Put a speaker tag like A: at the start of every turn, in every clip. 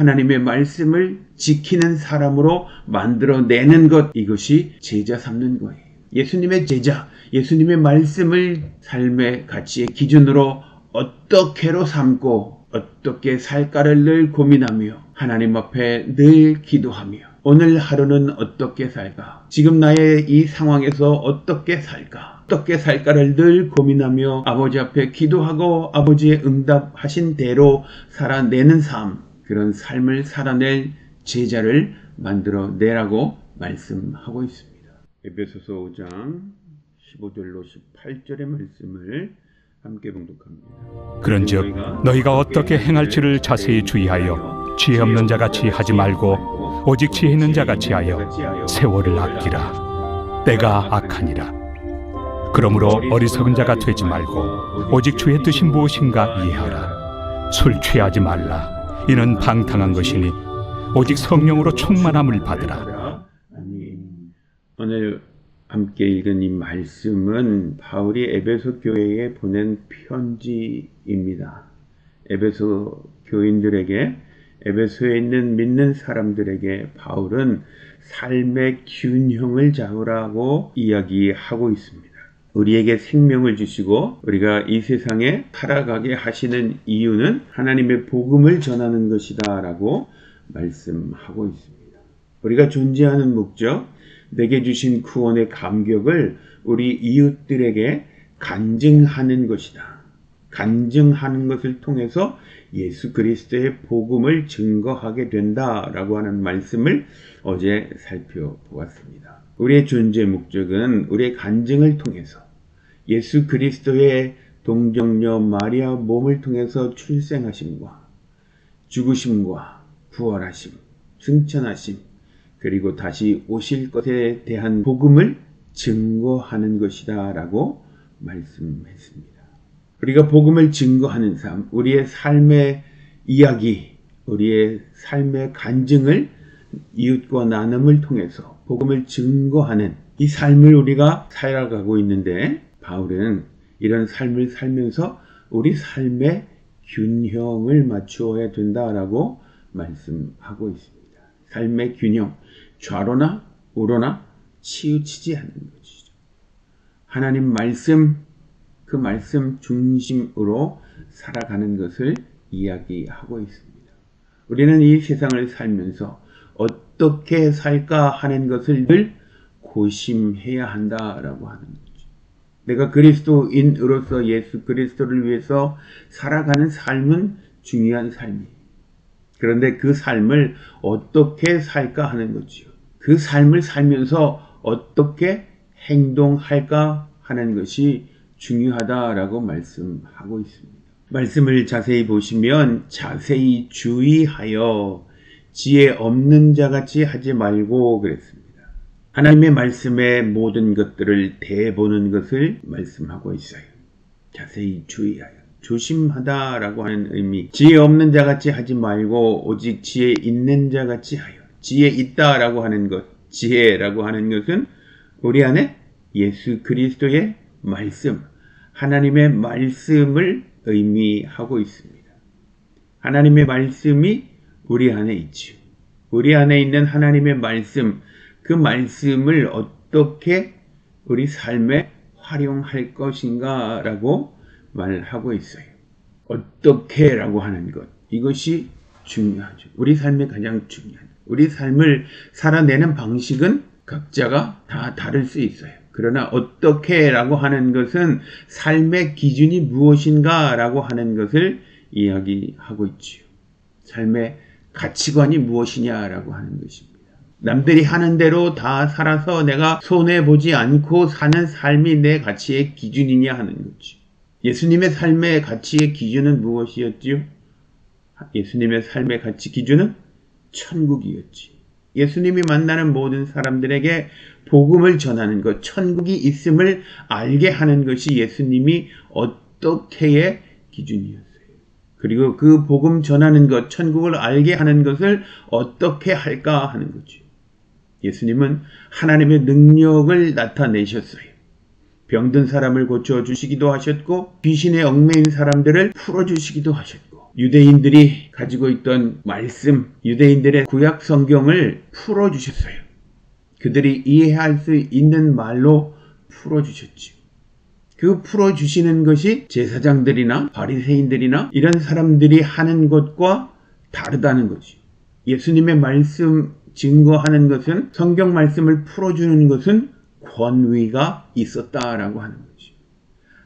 A: 하나님의 말씀을 지키는 사람으로 만들어내는 것, 이것이 제자 삼는 거예요. 예수님의 제자, 예수님의 말씀을 삶의 가치의 기준으로 어떻게로 삼고 어떻게 살까를 늘 고민하며 하나님 앞에 늘 기도하며 오늘 하루는 어떻게 살까? 지금 나의 이 상황에서 어떻게 살까? 어떻게 살까를 늘 고민하며 아버지 앞에 기도하고 아버지의 응답하신 대로 살아내는 삶, 그런 삶을 살아낼 제자를 만들어내라고 말씀하고 있습니다. 에베소서 5장 15절로 18절의 말씀을 함께 봉독합니다.
B: 그런즉 너희가 어떻게 행할지를 자세히 주의하여 지혜 없는 자같이 하지 말고 오직 지혜 있는 자같이 하여 세월을 아끼라. 때가 악하니라. 그러므로 어리석은 자가 되지 말고 오직 주의 뜻이 무엇인가 이해하라. 술 취하지 말라. 이는 방탕한 것이니 오직 성령으로 충만함을 받으라.
A: 오늘 함께 읽은 이 말씀은 바울이 에베소 교회에 보낸 편지입니다. 에베소 교인들에게, 에베소에 있는 믿는 사람들에게 바울은 삶의 균형을 잡으라고 이야기하고 있습니다. 우리에게 생명을 주시고 우리가 이 세상에 살아가게 하시는 이유는 하나님의 복음을 전하는 것이다 라고 말씀하고 있습니다. 우리가 존재하는 목적, 내게 주신 구원의 감격을 우리 이웃들에게 간증하는 것이다. 간증하는 것을 통해서 예수 그리스도의 복음을 증거하게 된다라고 하는 말씀을 어제 살펴보았습니다. 우리의 존재 목적은 우리의 간증을 통해서 예수 그리스도의 동정녀 마리아 몸을 통해서 출생하심과 죽으심과 부활하심, 승천하심, 그리고 다시 오실 것에 대한 복음을 증거하는 것이다 라고 말씀했습니다. 우리가 복음을 증거하는 삶, 우리의 삶의 이야기, 우리의 삶의 간증을 이웃과 나눔을 통해서 복음을 증거하는 이 삶을 우리가 살아가고 있는데, 바울은 이런 삶을 살면서 우리 삶의 균형을 맞추어야 된다라고 말씀하고 있습니다. 삶의 균형, 좌로나 우로나 치우치지 않는 것이죠. 하나님 말씀, 그 말씀 중심으로 살아가는 것을 이야기하고 있습니다. 우리는 이 세상을 살면서 어떻게 살까 하는 것을 늘 고심해야 한다라고 하는 거죠. 내가 그리스도인으로서 예수 그리스도를 위해서 살아가는 삶은 중요한 삶이에요. 그런데 그 삶을 어떻게 살까 하는 거지요. 그 삶을 살면서 어떻게 행동할까 하는 것이 중요하다라고 말씀하고 있습니다. 말씀을 자세히 보시면 자세히 주의하여 지혜 없는 자같이 하지 말고 그랬습니다. 하나님의 말씀의 모든 것들을 대보는 것을 말씀하고 있어요. 자세히 주의하여. 조심하다라고 하는 의미. 지혜 없는 자같이 하지 말고 오직 지혜 있는 자같이 하여. 지혜 있다라고 하는 것, 지혜라고 하는 것은 우리 안에 예수 그리스도의 말씀, 하나님의 말씀을 의미하고 있습니다. 하나님의 말씀이 우리 안에 있죠. 우리 안에 있는 하나님의 말씀, 그 말씀을 어떻게 우리 삶에 활용할 것인가 라고 말하고 있어요. 어떻게 라고 하는 것, 이것이 중요하죠. 우리 삶에 가장 중요한, 우리 삶을 살아내는 방식은 각자가 다 다를 수 있어요. 그러나 어떻게 라고 하는 것은 삶의 기준이 무엇인가 라고 하는 것을 이야기하고 있지요. 삶의 가치관이 무엇이냐라고 하는 것입니다. 남들이 하는 대로 다 살아서 내가 손해보지 않고 사는 삶이 내 가치의 기준이냐 하는 거지. 예수님의 삶의 가치의 기준은 무엇이었지요? 예수님의 삶의 가치 기준은 천국이었지. 예수님이 만나는 모든 사람들에게 복음을 전하는 것, 천국이 있음을 알게 하는 것이 예수님이 어떻게의 기준이었어요. 그리고 그 복음 전하는 것, 천국을 알게 하는 것을 어떻게 할까 하는 거죠. 예수님은 하나님의 능력을 나타내셨어요. 병든 사람을 고쳐주시기도 하셨고 귀신에 얽매인 사람들을 풀어주시기도 하셨고 유대인들이 가지고 있던 말씀, 유대인들의 구약 성경을 풀어주셨어요. 그들이 이해할 수 있는 말로 풀어주셨지. 그 풀어주시는 것이 제사장들이나 바리새인들이나 이런 사람들이 하는 것과 다르다는 거지. 예수님의 말씀 증거하는 것은, 성경 말씀을 풀어주는 것은 권위가 있었다라고 하는 거지.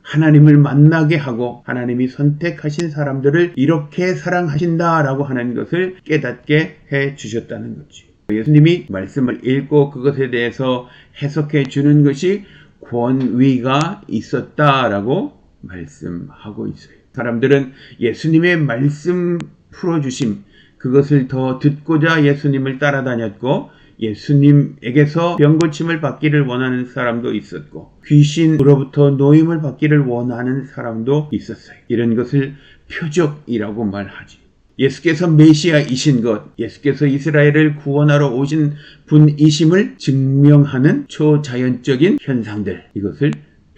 A: 하나님을 만나게 하고 하나님이 선택하신 사람들을 이렇게 사랑하신다라고 하는 것을 깨닫게 해 주셨다는 거지. 예수님이 말씀을 읽고 그것에 대해서 해석해 주는 것이 권위가 있었다라고 말씀하고 있어요. 사람들은 예수님의 말씀 풀어주심, 그것을 더 듣고자 예수님을 따라다녔고, 예수님에게서 병고침을 받기를 원하는 사람도 있었고, 귀신으로부터 노임을 받기를 원하는 사람도 있었어요. 이런 것을 표적이라고 말하지. 예수께서 메시아이신 것, 예수께서 이스라엘을 구원하러 오신 분이심을 증명하는 초자연적인 현상들, 이것을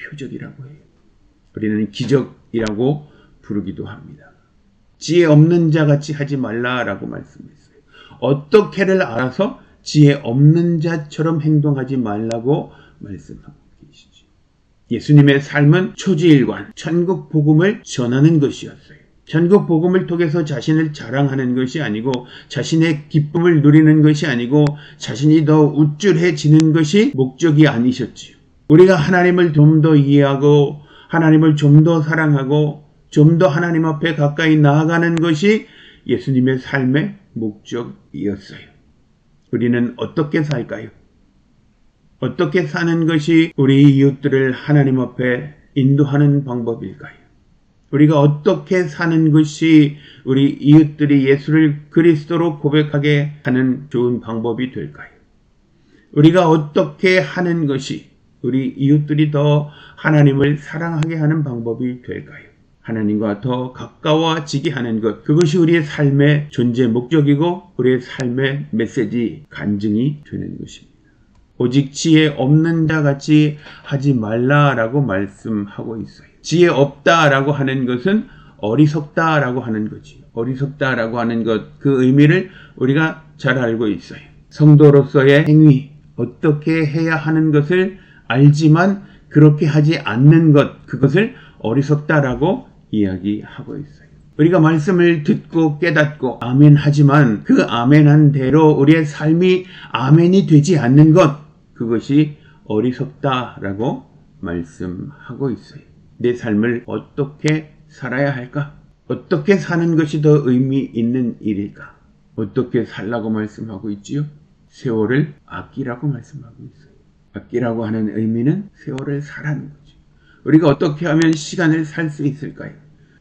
A: 표적이라고 해요. 우리는 기적이라고 부르기도 합니다. 지혜 없는 자같이 하지 말라라고 말씀했어요. 어떻게를 알아서 지혜 없는 자처럼 행동하지 말라고 말씀하고 계시죠. 예수님의 삶은 초지일관, 천국 복음을 전하는 것이었어요. 천국 복음을 통해서 자신을 자랑하는 것이 아니고, 자신의 기쁨을 누리는 것이 아니고, 자신이 더 우쭐해지는 것이 목적이 아니셨지요. 우리가 하나님을 좀 더 이해하고 하나님을 좀 더 사랑하고 좀 더 하나님 앞에 가까이 나아가는 것이 예수님의 삶의 목적이었어요. 우리는 어떻게 살까요? 어떻게 사는 것이 우리 이웃들을 하나님 앞에 인도하는 방법일까요? 우리가 어떻게 사는 것이 우리 이웃들이 예수를 그리스도로 고백하게 하는 좋은 방법이 될까요? 우리가 어떻게 하는 것이 우리 이웃들이 더 하나님을 사랑하게 하는 방법이 될까요? 하나님과 더 가까워지게 하는 것, 그것이 우리의 삶의 존재 목적이고 우리의 삶의 메시지 간증이 되는 것입니다. 오직 지혜 없는 자같이 하지 말라라고 말씀하고 있어요. 지혜 없다라고 하는 것은 어리석다라고 하는 거지. 어리석다라고 하는 것, 그 의미를 우리가 잘 알고 있어요. 성도로서의 행위, 어떻게 해야 하는 것을 알지만 그렇게 하지 않는 것, 그것을 어리석다라고 이야기하고 있어요. 우리가 말씀을 듣고 깨닫고 아멘 하지만 그 아멘한 대로 우리의 삶이 아멘이 되지 않는 것, 그것이 어리석다라고 말씀하고 있어요. 내 삶을 어떻게 살아야 할까? 어떻게 사는 것이 더 의미 있는 일일까? 어떻게 살라고 말씀하고 있지요? 세월을 아끼라고 말씀하고 있어요. 아끼라고 하는 의미는 세월을 사라는 거죠. 우리가 어떻게 하면 시간을 살 수 있을까요?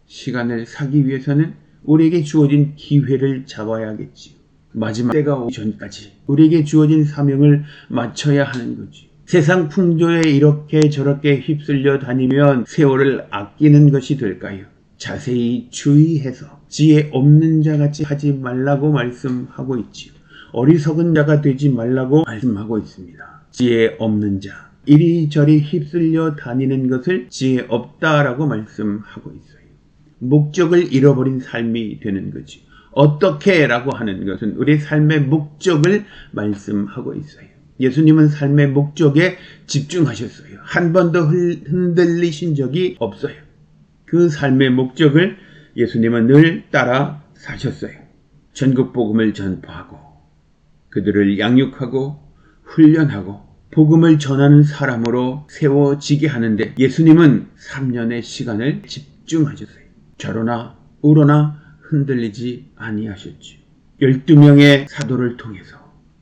A: 시간을 사기 위해서는 우리에게 주어진 기회를 잡아야겠지요. 마지막 때가 오기 전까지 우리에게 주어진 사명을 마쳐야 하는 거지. 세상 풍조에 이렇게 저렇게 휩쓸려 다니면 세월을 아끼는 것이 될까요? 자세히 주의해서 지혜 없는 자같이 하지 말라고 말씀하고 있지요. 어리석은 자가 되지 말라고 말씀하고 있습니다. 지혜 없는 자, 이리저리 휩쓸려 다니는 것을 지혜 없다라고 말씀하고 있어요. 목적을 잃어버린 삶이 되는 거지. 어떻게 라고 하는 것은 우리 삶의 목적을 말씀하고 있어요. 예수님은 삶의 목적에 집중하셨어요. 한 번도 흔들리신 적이 없어요. 그 삶의 목적을 예수님은 늘 따라 사셨어요. 전국 복음을 전파하고 그들을 양육하고 훈련하고 복음을 전하는 사람으로 세워지게 하는데 예수님은 3년의 시간을 집중하셨어요. 좌로나 우로나 흔들리지 아니하셨지. 12명의 사도를 통해서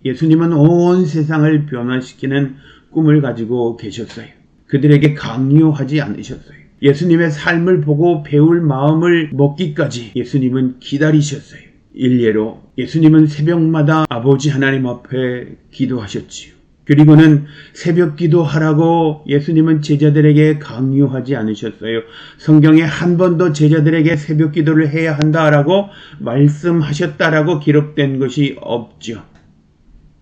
A: 예수님은 온 세상을 변화시키는 꿈을 가지고 계셨어요. 그들에게 강요하지 않으셨어요. 예수님의 삶을 보고 배울 마음을 먹기까지 예수님은 기다리셨어요. 일례로 예수님은 새벽마다 아버지 하나님 앞에 기도하셨지요. 그리고는 새벽 기도하라고 예수님은 제자들에게 강요하지 않으셨어요. 성경에 한 번도 제자들에게 새벽 기도를 해야 한다라고 말씀하셨다라고 기록된 것이 없죠.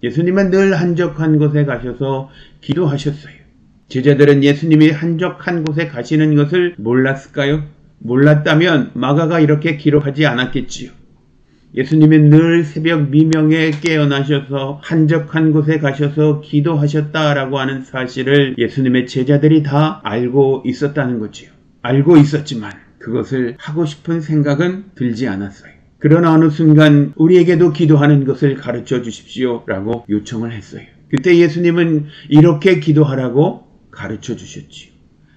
A: 예수님은 늘 한적한 곳에 가셔서 기도하셨어요. 제자들은 예수님이 한적한 곳에 가시는 것을 몰랐을까요? 몰랐다면 마가가 이렇게 기록하지 않았겠지요. 예수님은 늘 새벽 미명에 깨어나셔서 한적한 곳에 가셔서 기도하셨다라고 하는 사실을 예수님의 제자들이 다 알고 있었다는 거지요. 알고 있었지만 그것을 하고 싶은 생각은 들지 않았어요. 그러나 어느 순간 우리에게도 기도하는 것을 가르쳐 주십시오 라고 요청을 했어요. 그때 예수님은 이렇게 기도하라고 가르쳐 주셨지요.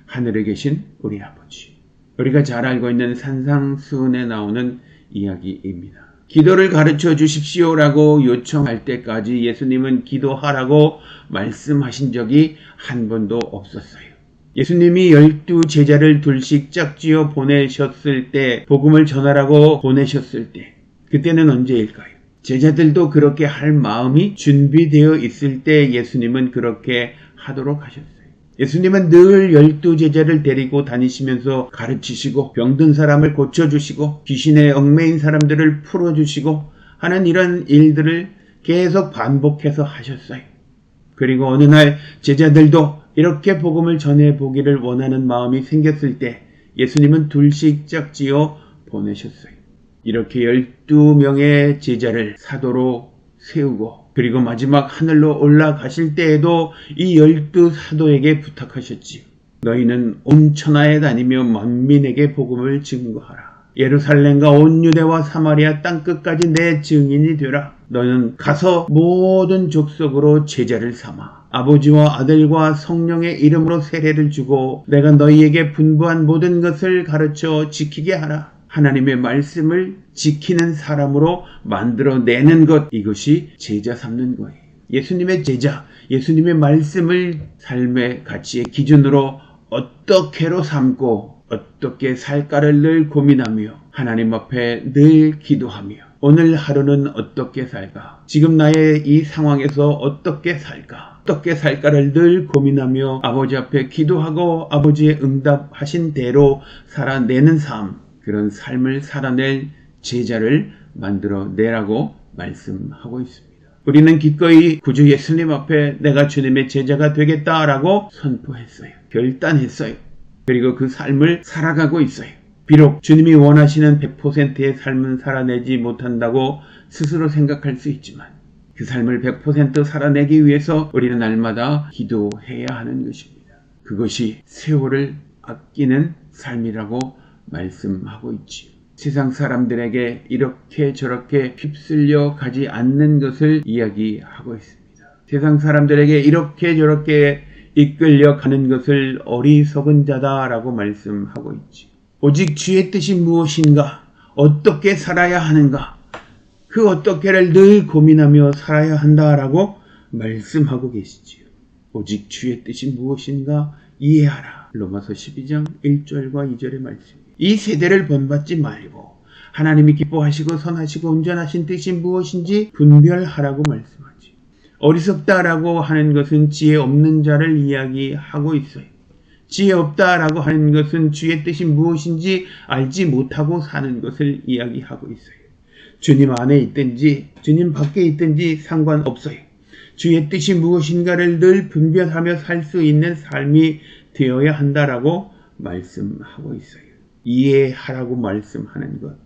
A: 하늘에 계신 우리 아버지. 우리가 잘 알고 있는 산상수훈에 나오는 이야기입니다. 기도를 가르쳐 주십시오라고 요청할 때까지 예수님은 기도하라고 말씀하신 적이 한 번도 없었어요. 예수님이 12 제자를 둘씩 짝지어 보내셨을 때, 복음을 전하라고 보내셨을 때, 그때는 언제일까요? 제자들도 그렇게 할 마음이 준비되어 있을 때 예수님은 그렇게 하도록 하셨어요. 예수님은 늘 12 제자를 데리고 다니시면서 가르치시고 병든 사람을 고쳐주시고 귀신에 얽매인 사람들을 풀어주시고 하는 이런 일들을 계속 반복해서 하셨어요. 그리고 어느 날 제자들도 이렇게 복음을 전해보기를 원하는 마음이 생겼을 때 예수님은 둘씩 짝지어 보내셨어요. 이렇게 12명의 제자를 사도로 세우고 그리고 마지막 하늘로 올라가실 때에도 이 12 사도에게 부탁하셨지요. 너희는 온 천하에 다니며 만민에게 복음을 증거하라. 예루살렘과 온 유대와 사마리아 땅끝까지 내 증인이 되라. 너는 가서 모든 족속으로 제자를 삼아 아버지와 아들과 성령의 이름으로 세례를 주고 내가 너희에게 분부한 모든 것을 가르쳐 지키게 하라. 하나님의 말씀을 지키는 사람으로 만들어내는 것, 이것이 제자 삼는 거예요. 예수님의 제자, 예수님의 말씀을 삶의 가치의 기준으로 어떻게로 삼고 어떻게 살까를 늘 고민하며 하나님 앞에 늘 기도하며 오늘 하루는 어떻게 살까? 지금 나의 이 상황에서 어떻게 살까? 어떻게 살까를 늘 고민하며 아버지 앞에 기도하고 아버지의 응답하신 대로 살아내는 삶, 그런 삶을 살아낼 제자를 만들어내라고 말씀하고 있습니다. 우리는 기꺼이 구주 예수님 앞에 내가 주님의 제자가 되겠다라고 선포했어요. 결단했어요. 그리고 그 삶을 살아가고 있어요. 비록 주님이 원하시는 100%의 삶은 살아내지 못한다고 스스로 생각할 수 있지만 그 삶을 100% 살아내기 위해서 우리는 날마다 기도해야 하는 것입니다. 그것이 세월을 아끼는 삶이라고 말씀하고 있지요. 세상 사람들에게 이렇게 저렇게 휩쓸려 가지 않는 것을 이야기하고 있습니다. 세상 사람들에게 이렇게 저렇게 이끌려 가는 것을 어리석은 자다라고 말씀하고 있지. 오직 주의 뜻이 무엇인가? 어떻게 살아야 하는가? 그 어떻게를 늘 고민하며 살아야 한다라고 말씀하고 계시지요. 오직 주의 뜻이 무엇인가 이해하라. 로마서 12장 1절과 2절의 말씀. 이 세대를 본받지 말고 하나님이 기뻐하시고 선하시고 온전하신 뜻이 무엇인지 분별하라고 말씀하지. 어리석다라고 하는 것은 지혜 없는 자를 이야기하고 있어요. 지혜 없다라고 하는 것은 주의 뜻이 무엇인지 알지 못하고 사는 것을 이야기하고 있어요. 주님 안에 있든지 주님 밖에 있든지 상관없어요. 주의 뜻이 무엇인가를 늘 분별하며 살 수 있는 삶이 되어야 한다라고 말씀하고 있어요. 이해하라고 말씀하는 것.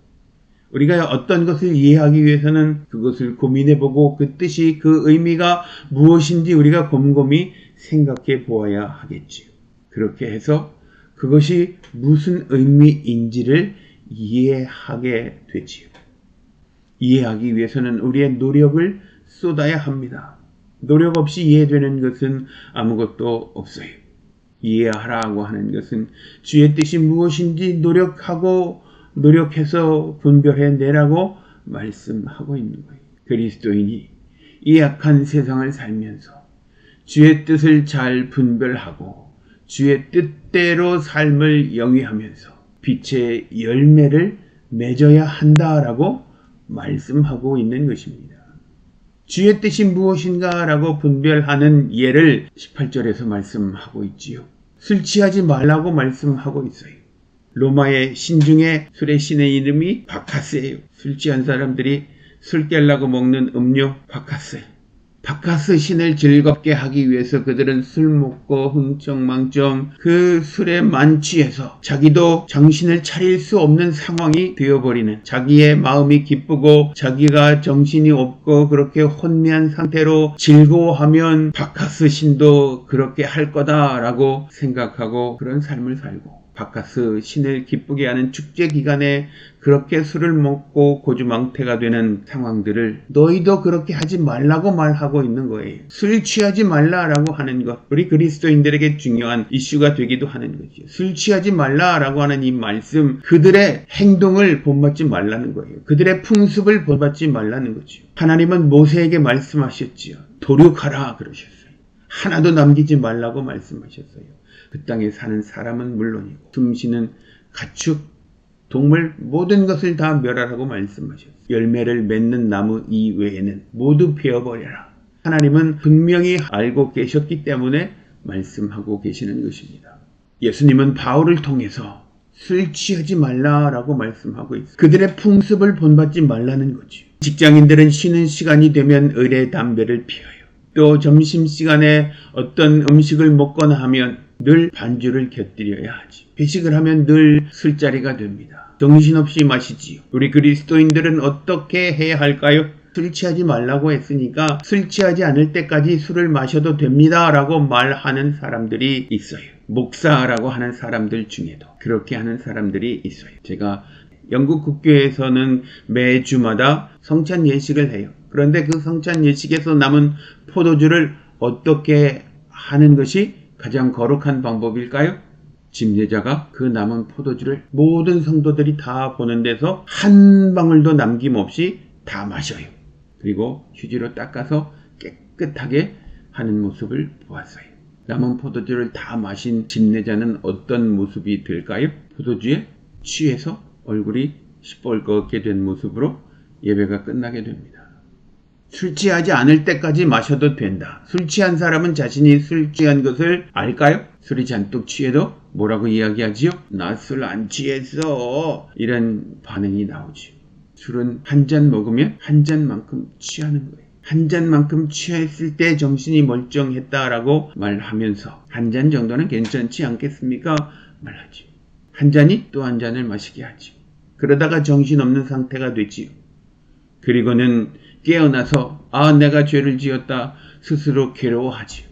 A: 우리가 어떤 것을 이해하기 위해서는 그것을 고민해보고 그 뜻이 그 의미가 무엇인지 우리가 곰곰이 생각해 보아야 하겠지요. 그렇게 해서 그것이 무슨 의미인지를 이해하게 되지요. 이해하기 위해서는 우리의 노력을 쏟아야 합니다. 노력 없이 이해되는 것은 아무것도 없어요. 이해하라고 하는 것은 주의 뜻이 무엇인지 노력해서 분별해내라고 말씀하고 있는 거예요. 그리스도인이 이 악한 세상을 살면서 주의 뜻을 잘 분별하고 주의 뜻대로 삶을 영위하면서 빛의 열매를 맺어야 한다라고 말씀하고 있는 것입니다. 주의 뜻이 무엇인가 라고 분별하는 예를 18절에서 말씀하고 있지요. 술 취하지 말라고 말씀하고 있어요. 로마의 신중에 술의 신의 이름이 바카스예요. 술 취한 사람들이 술 깨려고 먹는 음료 바카스. 바카스 신을 즐겁게 하기 위해서 그들은 술 먹고 흥청망청 그 술에 만취해서 자기도 정신을 차릴 수 없는 상황이 되어버리는, 자기의 마음이 기쁘고 자기가 정신이 없고 그렇게 혼미한 상태로 즐거워하면 바카스 신도 그렇게 할 거다라고 생각하고 그런 삶을 살고, 바카스 신을 기쁘게 하는 축제 기간에 그렇게 술을 먹고 고주망태가 되는 상황들을 너희도 그렇게 하지 말라고 말하고 있는 거예요. 술 취하지 말라라고 하는 것, 우리 그리스도인들에게 중요한 이슈가 되기도 하는 거죠. 술 취하지 말라라고 하는 이 말씀, 그들의 행동을 본받지 말라는 거예요. 그들의 풍습을 본받지 말라는 거죠. 하나님은 모세에게 말씀하셨지요. 도륙하라 그러셨어요. 하나도 남기지 말라고 말씀하셨어요. 그 땅에 사는 사람은 물론이고 숨쉬는 가축, 동물 모든 것을 다 멸하라고 말씀하셨어요. 열매를 맺는 나무 이외에는 모두 베어버려라. 하나님은 분명히 알고 계셨기 때문에 말씀하고 계시는 것입니다. 예수님은 바울을 통해서 술 취하지 말라라고 말씀하고 있어요. 그들의 풍습을 본받지 말라는 거죠. 직장인들은 쉬는 시간이 되면 의례 담배를 피워요. 또 점심시간에 어떤 음식을 먹거나 하면 늘 반주를 곁들여야 하지. 회식을 하면 늘 술자리가 됩니다. 정신없이 마시지요. 우리 그리스도인들은 어떻게 해야 할까요? 술 취하지 말라고 했으니까 술 취하지 않을 때까지 술을 마셔도 됩니다 라고 말하는 사람들이 있어요. 목사라고 하는 사람들 중에도 그렇게 하는 사람들이 있어요. 제가 영국 국교에서는 매주마다 성찬 예식을 해요. 그런데 그 성찬 예식에서 남은 포도주를 어떻게 하는 것이 가장 거룩한 방법일까요? 집례자가 그 남은 포도주를 모든 성도들이 다 보는 데서 한 방울도 남김없이 다 마셔요. 그리고 휴지로 닦아서 깨끗하게 하는 모습을 보았어요. 남은 포도주를 다 마신 집례자는 어떤 모습이 될까요? 포도주에 취해서 얼굴이 시뻘겋게 된 모습으로 예배가 끝나게 됩니다. 술 취하지 않을 때까지 마셔도 된다. 술 취한 사람은 자신이 술 취한 것을 알까요? 술이 잔뜩 취해도 뭐라고 이야기하지요? 나 술 안 취했어. 이런 반응이 나오지. 술은 한 잔 먹으면 한 잔만큼 취하는 거예요. 한 잔만큼 취했을 때 정신이 멀쩡했다라고 말하면서 한 잔 정도는 괜찮지 않겠습니까? 말하지. 한 잔이 또 한 잔을 마시게 하지. 그러다가 정신없는 상태가 되지요. 그리고는 깨어나서 내가 죄를 지었다 스스로 괴로워하지요.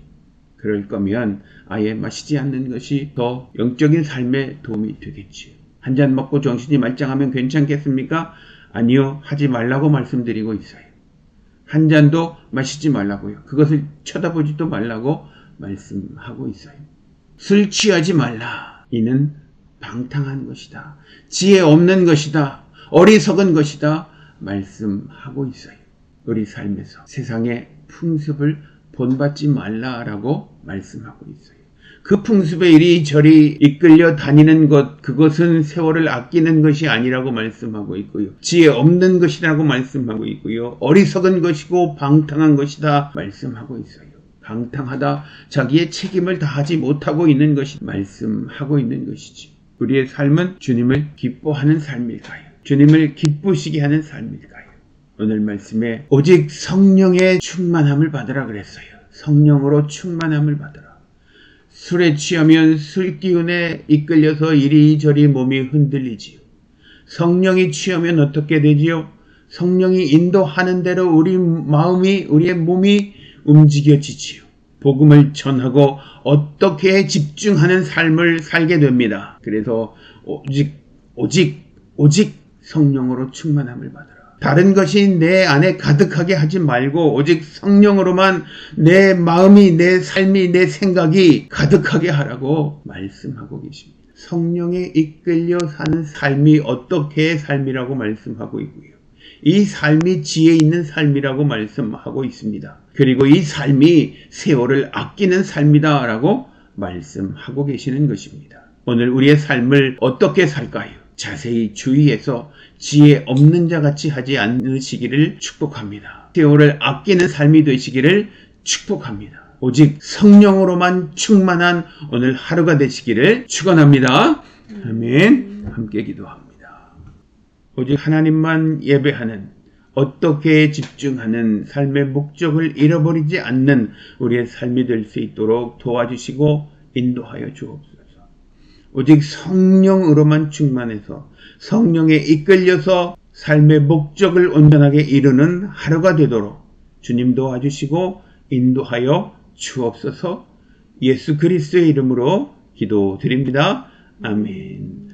A: 그럴 거면 아예 마시지 않는 것이 더 영적인 삶에 도움이 되겠지요. 한 잔 먹고 정신이 말짱하면 괜찮겠습니까? 아니요, 하지 말라고 말씀드리고 있어요. 한 잔도 마시지 말라고요. 그것을 쳐다보지도 말라고 말씀하고 있어요. 술 취하지 말라. 이는 방탕한 것이다. 지혜 없는 것이다. 어리석은 것이다. 말씀하고 있어요. 우리 삶에서 세상의 풍습을 본받지 말라라고 말씀하고 있어요. 그 풍습에 이리저리 이끌려 다니는 것, 그것은 세월을 아끼는 것이 아니라고 말씀하고 있고요. 지혜 없는 것이라고 말씀하고 있고요. 어리석은 것이고 방탕한 것이다 말씀하고 있어요. 방탕하다, 자기의 책임을 다하지 못하고 있는 것이 말씀하고 있는 것이지. 우리의 삶은 주님을 기뻐하는 삶일까요? 주님을 기쁘시게 하는 삶일까요? 오늘 말씀에 오직 성령의 충만함을 받으라 그랬어요. 성령으로 충만함을 받으라. 술에 취하면 술 기운에 이끌려서 이리저리 몸이 흔들리지요. 성령이 취하면 어떻게 되지요? 성령이 인도하는 대로 우리 마음이, 우리의 몸이 움직여지지요. 복음을 전하고 어떻게 집중하는 삶을 살게 됩니다. 그래서 오직 성령으로 충만함을 받으라. 다른 것이 내 안에 가득하게 하지 말고 오직 성령으로만 내 마음이, 내 삶이, 내 생각이 가득하게 하라고 말씀하고 계십니다. 성령에 이끌려 사는 삶이 어떻게 삶이라고 말씀하고 있고요. 이 삶이 지혜 있는 삶이라고 말씀하고 있습니다. 그리고 이 삶이 세월을 아끼는 삶이다라고 말씀하고 계시는 것입니다. 오늘 우리의 삶을 어떻게 살까요? 자세히 주의해서 지혜 없는 자 같이 하지 않으시기를 축복합니다. 세월을 아끼는 삶이 되시기를 축복합니다. 오직 성령으로만 충만한 오늘 하루가 되시기를 축원합니다. 아멘. 함께 기도합니다. 오직 하나님만 예배하는 어떻게 집중하는 삶의 목적을 잃어버리지 않는 우리의 삶이 될 수 있도록 도와주시고 인도하여 주옵소서. 오직 성령으로만 충만해서 성령에 이끌려서 삶의 목적을 온전하게 이루는 하루가 되도록 주님 도와주시고 인도하여 주옵소서. 예수 그리스도의 이름으로 기도드립니다. 아멘.